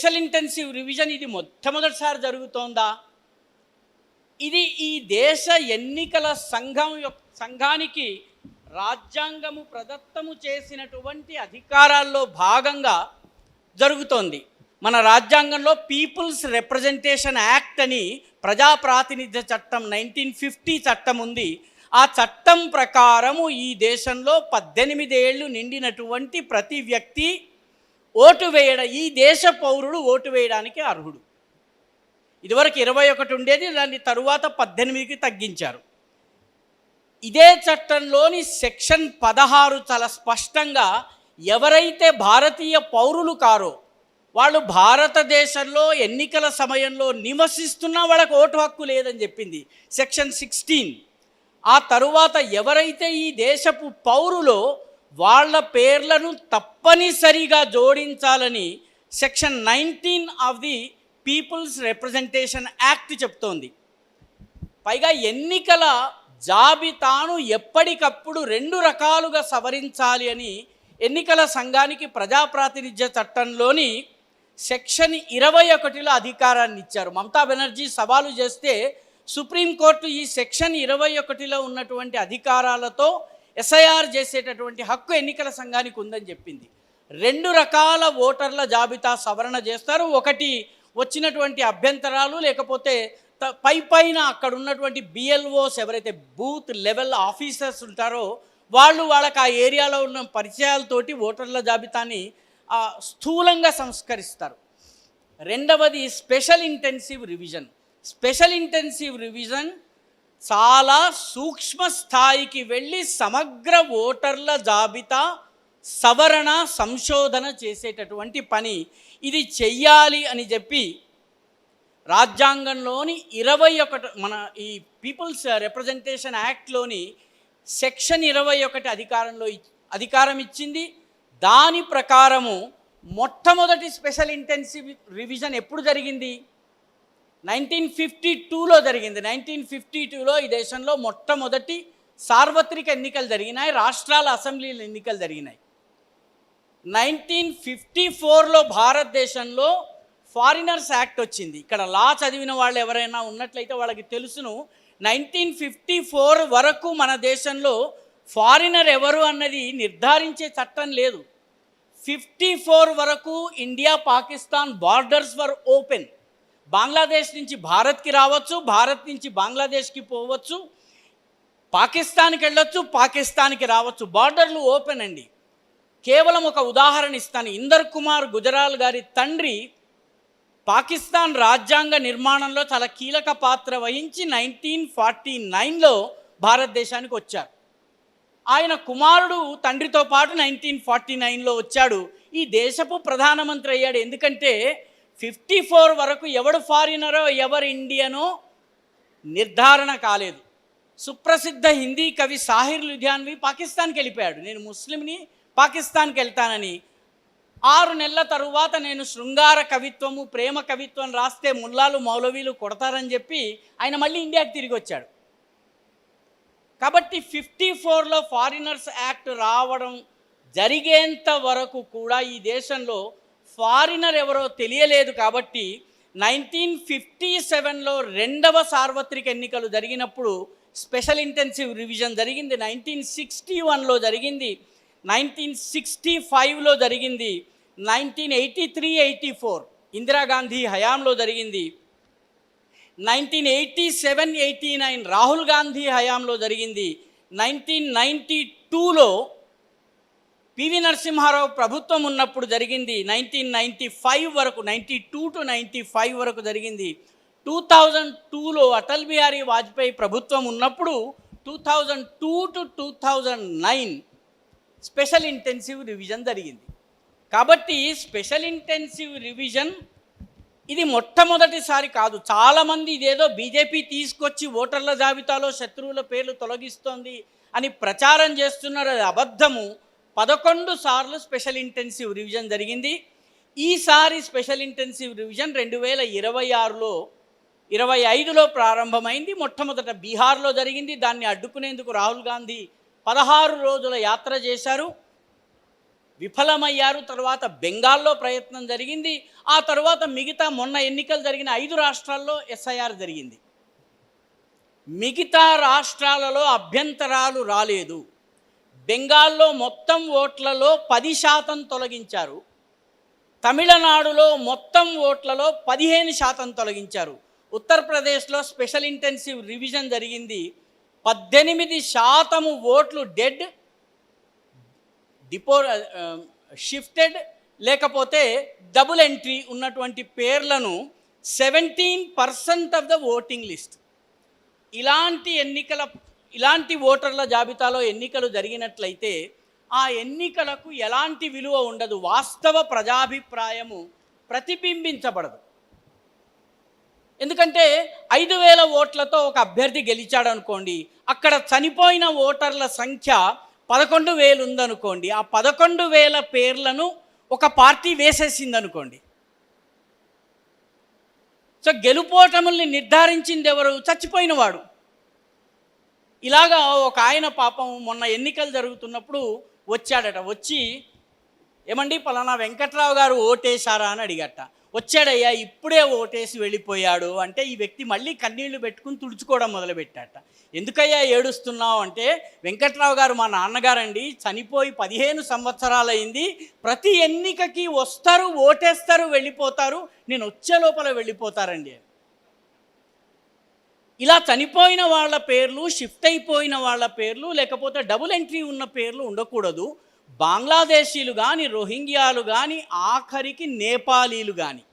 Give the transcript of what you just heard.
Special intensive revision ఇది మొట్టమొదటిసారి జరుగుతోందా? ఇది ఈ దేశ ఎన్నికల సంఘానికి రాజ్యాంగము ప్రదత్తము చేసినటువంటి అధికారాల్లో భాగంగా జరుగుతోంది. మన రాజ్యాంగంలో పీపుల్స్ రిప్రజెంటేషన్ యాక్ట్ అని ప్రజాప్రాతినిధ్య చట్టం 1950 చట్టం ఉంది. ఆ చట్టం ప్రకారము ఈ దేశంలో 18 ఏళ్ళు నిండినటువంటి ప్రతి వ్యక్తి ఈ దేశ పౌరుడు ఓటు వేయడానికి అర్హుడు. ఇదివరకు 21 ఉండేది, దాన్ని తరువాత 18కి తగ్గించారు. ఇదే చట్టంలోని సెక్షన్ 16 చాలా స్పష్టంగా ఎవరైతే భారతీయ పౌరులు కారో వాళ్ళు భారతదేశంలో ఎన్నికల సమయంలో నివసిస్తున్నా వాళ్ళకు ఓటు హక్కు లేదని చెప్పింది సెక్షన్ 16. ఆ తరువాత ఎవరైతే ఈ దేశపు పౌరులో వాళ్ళ పేర్లను తప్పనిసరిగా జోడించాలని section 19 of the people's representation act చెప్తోంది. పైగా ఎన్నికల జాబితాను ఎప్పటికప్పుడు 2 రకాలుగా సవరించాలి అని ఎన్నికల సంఘానికి ప్రజాప్రాతినిధ్య చట్టంలోని సెక్షన్ 21లో అధికారాన్ని ఇచ్చారు. మమతా బెనర్జీ సవాలు చేస్తే సుప్రీంకోర్టు ఈ సెక్షన్ 21లో ఉన్నటువంటి అధికారాలతో ఎస్ఐఆర్ చేసేటటువంటి హక్కు ఎన్నికల సంఘానికి ఉందని చెప్పింది. 2 రకాల ఓటర్ల జాబితా సవరణ చేస్తారు. ఒకటి వచ్చినటువంటి అభ్యంతరాలు, లేకపోతే పైన అక్కడ ఉన్నటువంటి బిఎల్ఓస్ ఎవరైతే బూత్ లెవెల్ ఆఫీసర్స్ ఉంటారో వాళ్ళకి ఆ ఏరియాలో ఉన్న పరిచయాలతోటి ఓటర్ల జాబితాని స్థూలంగా సంస్కరిస్తారు. రెండవది special intensive revision. Special intensive revision చాలా సూక్ష్మ స్థాయికి వెళ్ళి సమగ్ర ఓటర్ల జాబితా సవరణ సంశోధన చేసేటటువంటి పని. ఇది చెయ్యాలి అని చెప్పి రాజ్యాంగంలోని 21 మన ఈ పీపుల్స్ రిప్రజెంటేషన్ యాక్ట్లోని సెక్షన్ 21 అధికారం ఇచ్చింది. దాని ప్రకారము మొట్టమొదటి స్పెషల్ ఇంటెన్సివ్ రివిజన్ ఎప్పుడు జరిగింది? 1952లో జరిగింది. 1952లో ఈ దేశంలో మొట్టమొదటి సార్వత్రిక ఎన్నికలు జరిగినాయి, రాష్ట్రాల అసెంబ్లీల ఎన్నికలు జరిగినాయి. 1954లో భారతదేశంలో ఫారినర్స్ యాక్ట్ వచ్చింది. ఇక్కడ లా చదివిన వాళ్ళు ఎవరైనా ఉన్నట్లయితే వాళ్ళకి తెలుసును. 1954 వరకు మన దేశంలో ఫారినర్ ఎవరు అన్నది నిర్ధారించే చట్టం లేదు. 54 వరకు ఇండియా పాకిస్తాన్ బార్డర్స్ వర్ ఓపెన్. బంగ్లాదేశ్ నుంచి భారత్కి రావచ్చు, భారత్ నుంచి బంగ్లాదేశ్కి పోవచ్చు, పాకిస్తాన్కి వెళ్ళొచ్చు, పాకిస్తాన్కి రావచ్చు. బార్డర్లు ఓపెన్ అండి. కేవలం ఒక ఉదాహరణ ఇస్తాను. ఇందర్ కుమార్ గుజరాల్ గారి తండ్రి పాకిస్తాన్ రాజ్యాంగ నిర్మాణంలో చాలా కీలక పాత్ర వహించి 1949లో భారతదేశానికి వచ్చారు. ఆయన కుమారుడు తండ్రితో పాటు 1949లో వచ్చాడు. ఈ దేశపు ప్రధానమంత్రి అయ్యాడు. ఎందుకంటే 54 వరకు ఎవడు ఫారినరో ఎవరు ఇండియనో నిర్ధారణ కాలేదు. సుప్రసిద్ధ హిందీ కవి సాహిర్ లుధియాన్వి పాకిస్తాన్కి వెళ్ళిపోయాడు. నేను ముస్లింని, పాకిస్తాన్కి వెళ్తానని. 6 నెలల తరువాత నేను శృంగార కవిత్వము, ప్రేమ కవిత్వం రాస్తే ముల్లాలు మౌలవీలు కొడతారని చెప్పి ఆయన మళ్ళీ ఇండియాకి తిరిగి వచ్చాడు. కాబట్టి 54లో ఫారినర్స్ యాక్ట్ రావడం జరిగేంత వరకు కూడా ఈ దేశంలో ఫారినర్ ఎవరో తెలియలేదు. కాబట్టి 1957లో 2వ సార్వత్రిక ఎన్నికలు జరిగినప్పుడు స్పెషల్ ఇంటెన్సివ్ రివిజన్ జరిగింది. 1961లో జరిగింది, 1965లో జరిగింది, 1983-84 ఇందిరాగాంధీ హయాంలో జరిగింది, 1987-89 రాహుల్ గాంధీ హయాంలో జరిగింది, 1992లో పివి నరసింహారావు ప్రభుత్వం ఉన్నప్పుడు జరిగింది, 1995 వరకు 92-95 వరకు జరిగింది, 2002లో అటల్ బిహారీ వాజ్పేయి ప్రభుత్వం ఉన్నప్పుడు 2002-2009 స్పెషల్ ఇంటెన్సివ్ రివిజన్ జరిగింది. కాబట్టి స్పెషల్ ఇంటెన్సివ్ రివిజన్ ఇది మొట్టమొదటిసారి కాదు. చాలామంది ఇదేదో బీజేపీ తీసుకొచ్చి ఓటర్ల జాబితాలో శత్రువుల పేర్లు తొలగిస్తోంది అని ప్రచారం చేస్తున్నారు. అది అబద్ధము. 11 సార్లు స్పెషల్ ఇంటెన్సివ్ రివిజన్ జరిగింది. ఈసారి స్పెషల్ ఇంటెన్సివ్ రివిజన్ 2025లో ప్రారంభమైంది. మొట్టమొదట బీహార్లో జరిగింది. దాన్ని అడ్డుకునేందుకు రాహుల్ గాంధీ 16 రోజుల యాత్ర చేశారు. విఫలమయ్యారు. తర్వాత బెంగాల్లో ప్రయత్నం జరిగింది. ఆ తర్వాత మిగతా మొన్న ఎన్నికలు జరిగిన 5 రాష్ట్రాల్లో ఎస్ఐఆర్ జరిగింది. మిగతా రాష్ట్రాలలో అభ్యంతరాలు రాలేదు. బెంగాల్లో మొత్తం ఓట్లలో 10% తొలగించారు. తమిళనాడులో మొత్తం ఓట్లలో 15% తొలగించారు. ఉత్తరప్రదేశ్లో స్పెషల్ ఇంటెన్సివ్ రివిజన్ జరిగింది. 18% ఓట్లు డెడ్, షిఫ్టెడ్ లేకపోతే డబుల్ ఎంట్రీ ఉన్నటువంటి పేర్లను 17% ఆఫ్ ద ఓటింగ్ లిస్ట్. ఇలాంటి ఓటర్ల జాబితాలో ఎన్నికలు జరిగినట్లయితే ఆ ఎన్నికలకు ఎలాంటి విలువ ఉండదు. వాస్తవ ప్రజాభిప్రాయము ప్రతిబింబించబడదు. ఎందుకంటే 5,000 ఓట్లతో ఒక అభ్యర్థి గెలిచాడు అనుకోండి, అక్కడ చనిపోయిన ఓటర్ల సంఖ్య 11,000 ఉందనుకోండి, ఆ 11,000 పేర్లను ఒక పార్టీ వేసేసింది అనుకోండి. సో గెలుపోటముల్ని నిర్ధారించింది ఎవరు? చచ్చిపోయినవాడు. ఇలాగా ఒక ఆయన పాపం మొన్న ఎన్నికలు జరుగుతున్నప్పుడు వచ్చాడట. వచ్చి, ఏమండి పలానా వెంకట్రావు గారు ఓటేశారా అని అడిగట. వచ్చాడయ్యా, ఇప్పుడే ఓటేసి వెళ్ళిపోయాడు అంటే ఈ వ్యక్తి మళ్ళీ కన్నీళ్లు పెట్టుకుని తుడుచుకోవడం మొదలుపెట్టాట. ఎందుకయ్యా ఏడుస్తున్నావు అంటే, వెంకట్రావు గారు మా నాన్నగారండి, చనిపోయి 15 సంవత్సరాలైంది. ప్రతి ఎన్నికకి వస్తారు, ఓటేస్తారు, వెళ్ళిపోతారు, నేను వచ్చే లోపల వెళ్ళిపోతారండి. ఇలా చనిపోయిన వాళ్ళ పేర్లు, షిఫ్ట్ అయిపోయిన వాళ్ళ పేర్లు, లేకపోతే డబుల్ ఎంట్రీ ఉన్న పేర్లు ఉండకూడదు. బంగ్లాదేశీలు కానీ, రోహింగ్యాలు కానీ, ఆఖరికి నేపాలీలు కానీ